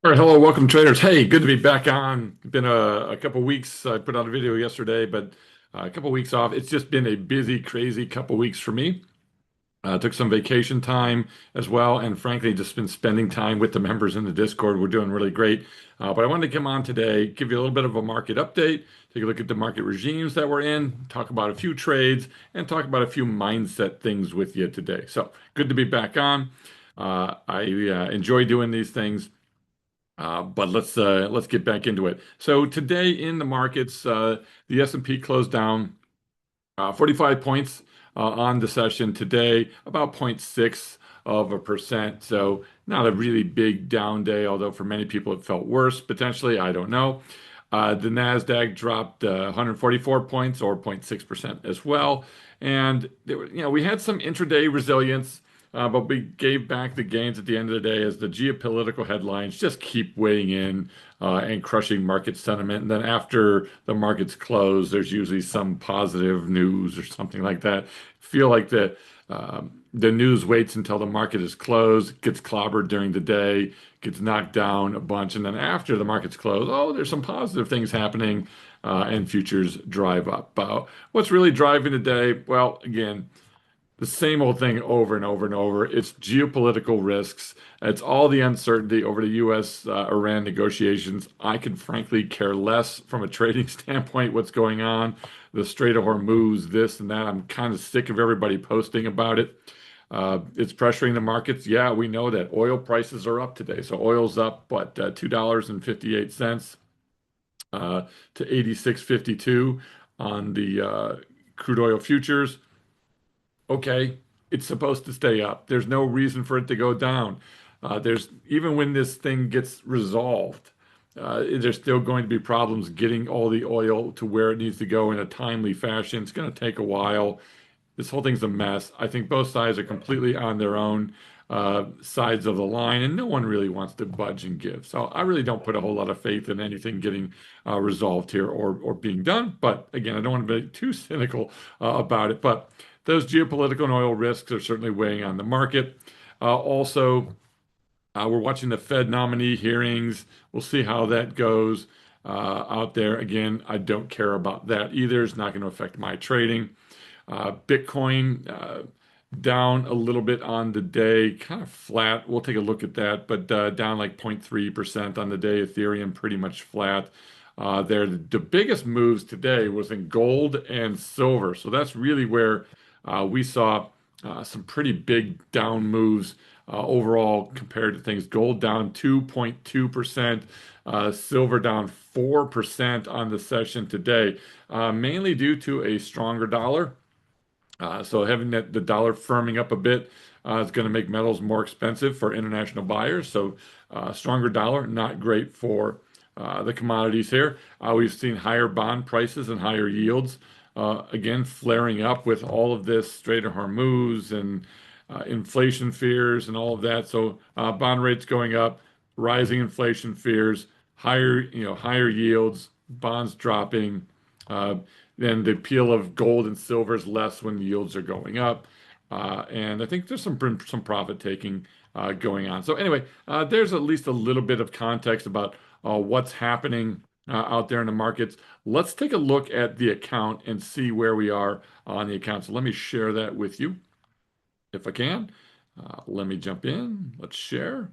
All right, hello, welcome traders. Hey, good to be back on. Been a couple weeks. I put out a video yesterday, but a couple weeks off. It's just been a busy, crazy couple weeks for me. Took some vacation time as well, and frankly, just been spending time with the members in the Discord. We're doing really great. But I wanted to come on today, give you a little bit of a market update, take a look at the market regimes that we're in, talk about a few trades, and talk about a few mindset things with you today. So good to be back on. I enjoy doing these things. But let's get back into it. So today in the markets, the S&P closed down 45 points on the session today, about 0.6%. So not a really big down day, although for many people it felt worse potentially. I don't know. The Nasdaq dropped 144 points, or 0.6% as well. And we had some intraday resilience. But we gave back the gains at the end of the day as the geopolitical headlines just keep weighing in and crushing market sentiment. And then after the markets close, there's usually some positive news or something like that. Feel like the news waits until the market is closed, gets clobbered during the day, gets knocked down a bunch, and then after the market's closed, oh, there's some positive things happening, and futures drive up. What's really driving the day? Well, again, the same old thing over and over and over. It's geopolitical risks. It's all the uncertainty over the U.S. Iran negotiations. I could frankly care less from a trading standpoint what's going on. The Strait of Hormuz, this and that. I'm kind of sick of everybody posting about it. It's pressuring the markets. Yeah, we know that oil prices are up today. So oil's up, what, $2.58 to 86.52 on the crude oil futures. Okay, it's supposed to stay up. There's no reason for it to go down. There's even when this thing gets resolved, there's still going to be problems getting all the oil to where it needs to go in a timely fashion. It's going to take a while. This whole thing's a mess. I think both sides are completely on their own sides of the line, and no one really wants to budge and give. So I really don't put a whole lot of faith in anything getting resolved here or being done. But again, I don't want to be too cynical about it. But those geopolitical and oil risks are certainly weighing on the market. Also, we're watching the Fed nominee hearings. We'll see how that goes out there. Again, I don't care about that either. It's not going to affect my trading. Bitcoin down a little bit on the day, kind of flat. We'll take a look at that, but down like 0.3% on the day. Ethereum pretty much flat. The biggest moves today was in gold and silver. So that's really where we saw some pretty big down moves overall compared to things. Gold down 2.2%, silver down 4% on the session today, mainly due to a stronger dollar. So having the dollar firming up a bit is going to make metals more expensive for international buyers. So stronger dollar, not great for the commodities here. We've seen higher bond prices and higher yields. Again, flaring up with all of this Strait of Hormuz and inflation fears and all of that. So bond rates going up, rising inflation fears, higher yields, bonds dropping. Then the appeal of gold and silver is less when yields are going up. And I think there's some profit taking going on. So anyway, there's at least a little bit of context about what's happening out there in the markets. Let's take a look at the account and see where we are on the account. So let me share that with you if I can. Let me jump in. Let's share.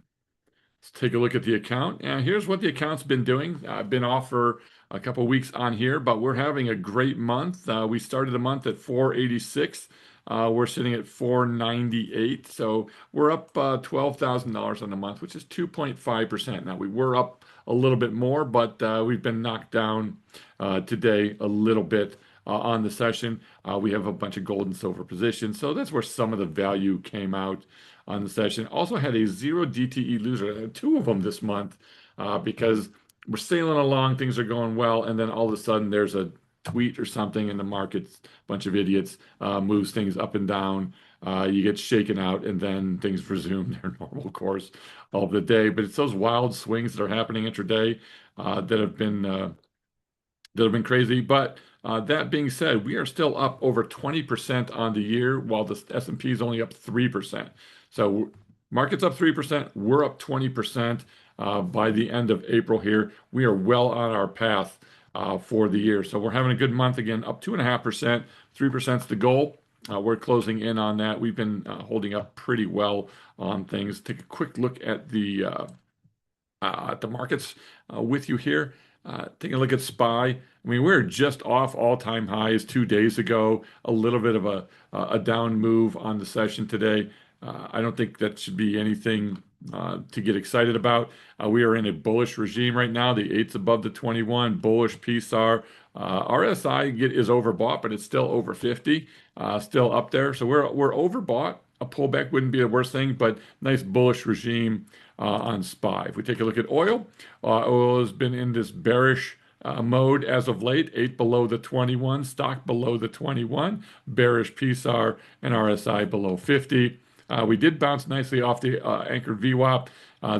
Let's take a look at the account. And here's what the account's been doing. I've been off for a couple of weeks on here, but we're having a great month. We started the month at 486. We're sitting at 498. So we're up $12,000 on the month, which is 2.5%. Now we were up a little bit more, but we've been knocked down today a little bit on the session. We have a bunch of gold and silver positions. So that's where some of the value came out on the session. Also had a zero DTE loser, two of them this month, because we're sailing along, things are going well, and then all of a sudden there's a tweet or something in the markets, a bunch of idiots, moves things up and down. You get shaken out, and then things resume their normal course of the day. But it's those wild swings that are happening intraday that have been crazy. But that being said, we are still up over 20% on the year, while the S&P is only up 3%. So market's up 3%, we're up 20%. by the end of April here. We are well on our path for the year. So we're having a good month again, up 2.5%, 3% is the goal. We're closing in on that. We've been holding up pretty well on things. Take a quick look at the markets with you here. Taking a look at SPY. I mean, we're just off all-time highs 2 days ago. A little bit of a down move on the session today. I don't think that should be anything to get excited about. We are in a bullish regime right now. The 8's above the 21, bullish PSAR. RSI is overbought, but it's still over 50, still up there. So we're overbought. A pullback wouldn't be the worst thing, but nice bullish regime on SPY. If we take a look at oil, oil has been in this bearish mode as of late, 8 below the 21, stock below the 21, bearish PSAR and RSI below 50. We did bounce nicely off the anchored VWAP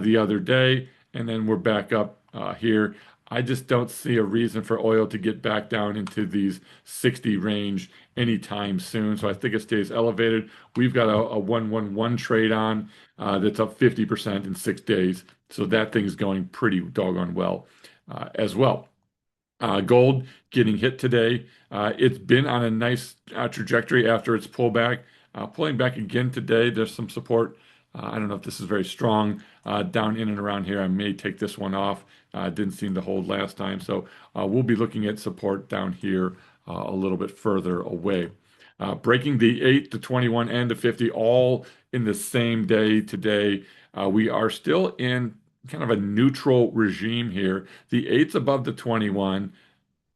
the other day, and then we're back up here. I just don't see a reason for oil to get back down into these 60 range anytime soon. So I think it stays elevated. We've got a 111 trade on that's up 50% in 6 days. So that thing's going pretty doggone well as well. Gold getting hit today. It's been on a nice trajectory after its pullback. Pulling back again today. There's some support. I don't know if this is very strong down in and around here. I may take this one off. Didn't seem to hold last time. So we'll be looking at support down here a little bit further away. Breaking the 8, the 21, and the 50 all in the same day today. We are still in kind of a neutral regime here. The 8's above the 21,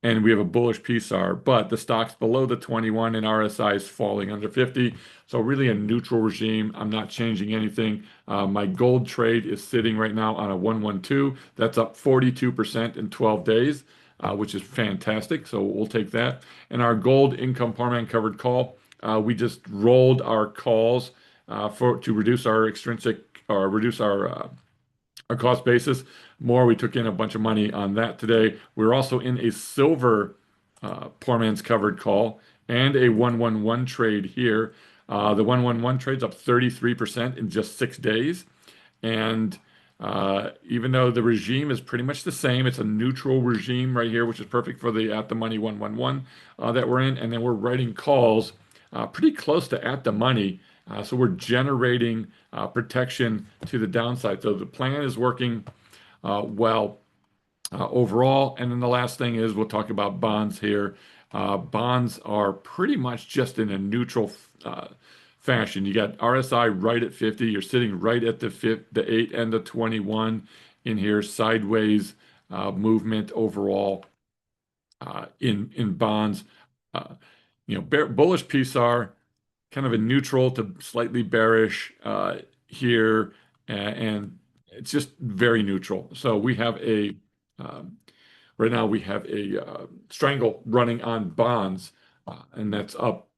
and we have a bullish PSAR, but the stock's below the 21 and RSI is falling under 50. So really a neutral regime. I'm not changing anything. My gold trade is sitting right now on a 112. That's up 42% in 12 days, which is fantastic. So we'll take that. And our gold income par man covered call, we just rolled our calls to reduce our extrinsic or reduce our cost basis more. We took in a bunch of money on that today. We're also in a silver poor man's covered call and a 111 trade here. The 111 trade's up 33% in just 6 days. And even though the regime is pretty much the same, it's a neutral regime right here, which is perfect for the at the money 111 that we're in. And then we're writing calls pretty close to at the money. So we're generating protection to the downside. So the plan is working well overall. And then the last thing is we'll talk about bonds here. Bonds are pretty much just in a neutral fashion. You got RSI right at 50. You're sitting right at the 8 and the 21 in here. Sideways movement overall in bonds. Bullish PSAR, kind of a neutral to slightly bearish here, and it's just very neutral. So we have right now we have a strangle running on bonds, and that's up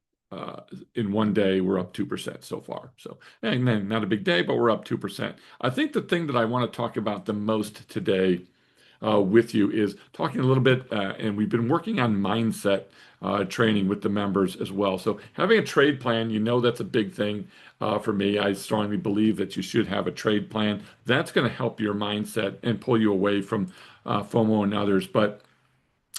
in one day. We're up 2% so far. So, and then not a big day, but we're up 2%. I think the thing that I want to talk about the most today with you is talking a little bit, and we've been working on mindset training with the members as well. So having a trade plan, that's a big thing for me. I strongly believe that you should have a trade plan. That's going to help your mindset and pull you away from FOMO and others. But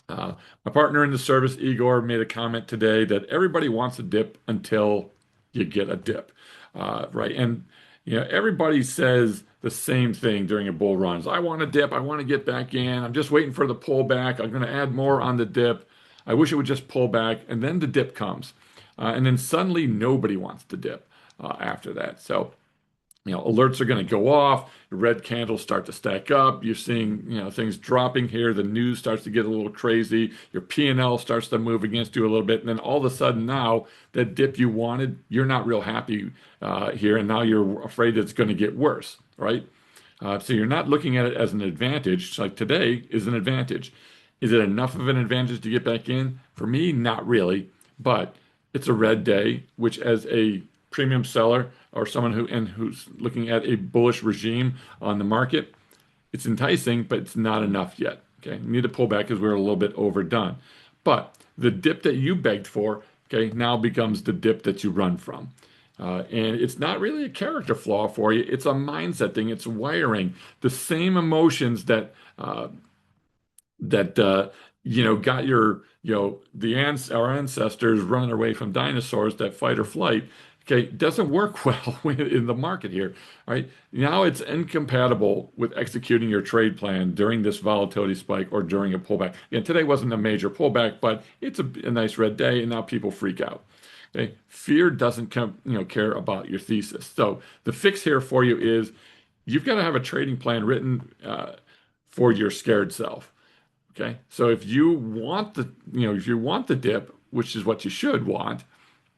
my partner in the service, Igor, made a comment today that everybody wants a dip until you get a dip, right? And everybody says the same thing during a bull run. I want a dip. I want to get back in. I'm just waiting for the pullback. I'm going to add more on the dip. I wish it would just pull back. And then the dip comes. And then suddenly nobody wants to dip after that. So, alerts are going to go off. The red candles start to stack up. You're seeing, things dropping here. The news starts to get a little crazy. Your P&L starts to move against you a little bit. And then all of a sudden now, that dip you wanted, you're not real happy here. And now you're afraid it's going to get worse, right? So you're not looking at it as an advantage. Like today is an advantage. Is it enough of an advantage to get back in? For me, not really. But it's a red day, which as a premium seller or someone who's looking at a bullish regime on the market, it's enticing, but it's not enough yet. Okay, you need to pull back because we're a little bit overdone. But the dip that you begged for, okay, now becomes the dip that you run from. And it's not really a character flaw for you. It's a mindset thing. It's wiring. The same emotions that got our ancestors running away from dinosaurs, that fight or flight, okay, doesn't work well in the market here. All right, now it's incompatible with executing your trade plan during this volatility spike or during a pullback. And today wasn't a major pullback, but it's a nice red day, and now people freak out. Okay, fear doesn't care about your thesis. So the fix here for you is you've got to have a trading plan written for your scared self. Okay. So if you want the dip, which is what you should want,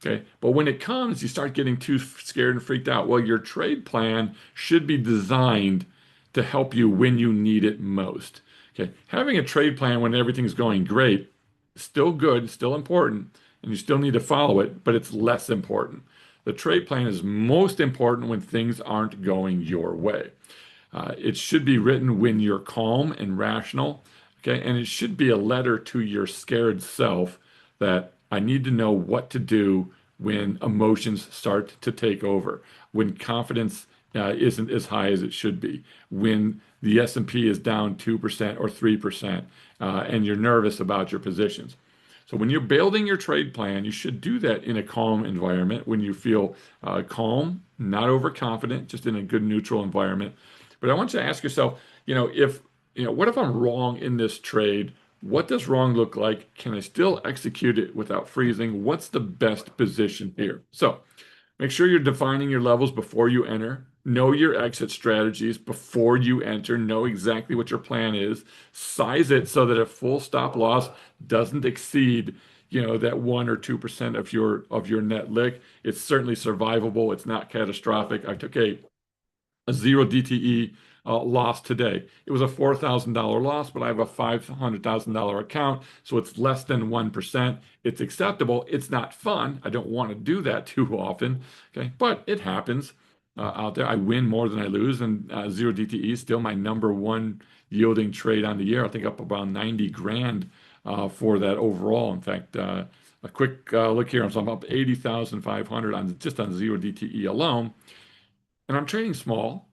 okay. But when it comes, you start getting too scared and freaked out. Well, your trade plan should be designed to help you when you need it most. Okay. Having a trade plan when everything's going great, still good, still important, and you still need to follow it, but it's less important. The trade plan is most important when things aren't going your way. It should be written when you're calm and rational. Okay, and it should be a letter to your scared self that I need to know what to do when emotions start to take over, when confidence isn't as high as it should be, when the S&P is down 2% or 3%, and you're nervous about your positions. So when you're building your trade plan, you should do that in a calm environment when you feel calm, not overconfident, just in a good neutral environment. But I want you to ask yourself, if what if I'm wrong in this trade? What does wrong look like? Can I still execute it without freezing? What's the best position here? So make sure you're defining your levels before you enter. Know your exit strategies before you enter. Know exactly what your plan is. Size it so that a full stop loss doesn't exceed, that 1 or 2% of your net lick. It's certainly survivable. It's not catastrophic. I took a zero DTE loss today. It was a $4,000 loss, but I have a $500,000 account, so it's less than 1%. It's acceptable. It's not fun. I don't want to do that too often. Okay, but it happens out there. I win more than I lose, and zero DTE is still my number one yielding trade on the year. I think up about 90 grand for that overall. In fact, a quick look here. So I'm up 80,500 on zero DTE alone, and I'm trading small.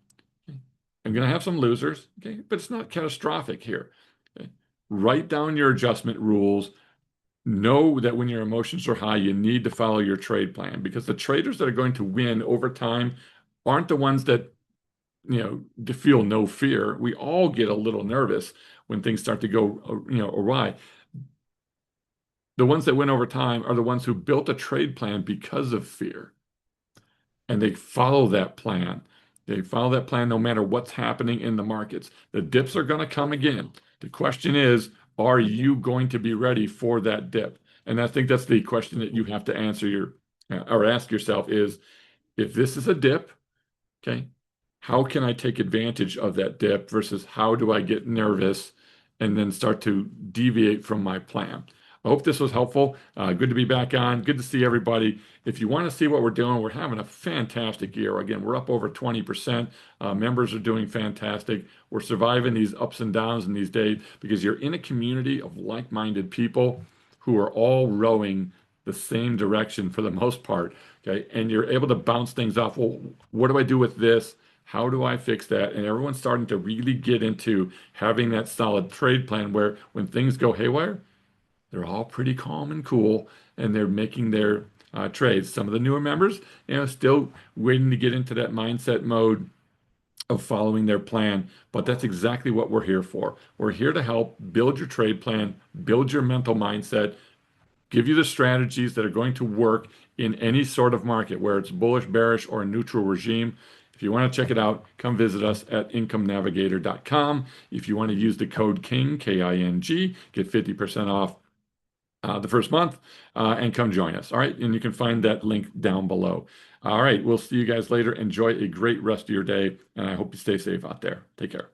I'm going to have some losers, okay, but it's not catastrophic here. Okay? Write down your adjustment rules. Know that when your emotions are high, you need to follow your trade plan, because the traders that are going to win over time aren't the ones that, to feel no fear. We all get a little nervous when things start to go, awry. The ones that win over time are the ones who built a trade plan because of fear, and they follow that plan. They follow that plan no matter what's happening in the markets. The dips are going to come again. The question is, are you going to be ready for that dip? And I think that's the question that you have to answer or ask yourself is, if this is a dip, okay, how can I take advantage of that dip versus how do I get nervous and then start to deviate from my plan? I hope this was helpful. Good to be back on. Good to see everybody. If you want to see what we're doing, we're having a fantastic year. Again, we're up over 20%. Members are doing fantastic. We're surviving these ups and downs in these days because you're in a community of like-minded people who are all rowing the same direction for the most part. Okay, and you're able to bounce things off. Well, what do I do with this? How do I fix that? And everyone's starting to really get into having that solid trade plan where when things go haywire, they're all pretty calm and cool, and they're making their trades. Some of the newer members, still waiting to get into that mindset mode of following their plan, but that's exactly what we're here for. We're here to help build your trade plan, build your mental mindset, give you the strategies that are going to work in any sort of market, where it's bullish, bearish, or a neutral regime. If you want to check it out, come visit us at incomenavigator.com. If you want to use the code KING, K-I-N-G, get 50% off the first month, and come join us. All right. And you can find that link down below. All right. We'll see you guys later. Enjoy a great rest of your day, and I hope you stay safe out there. Take care.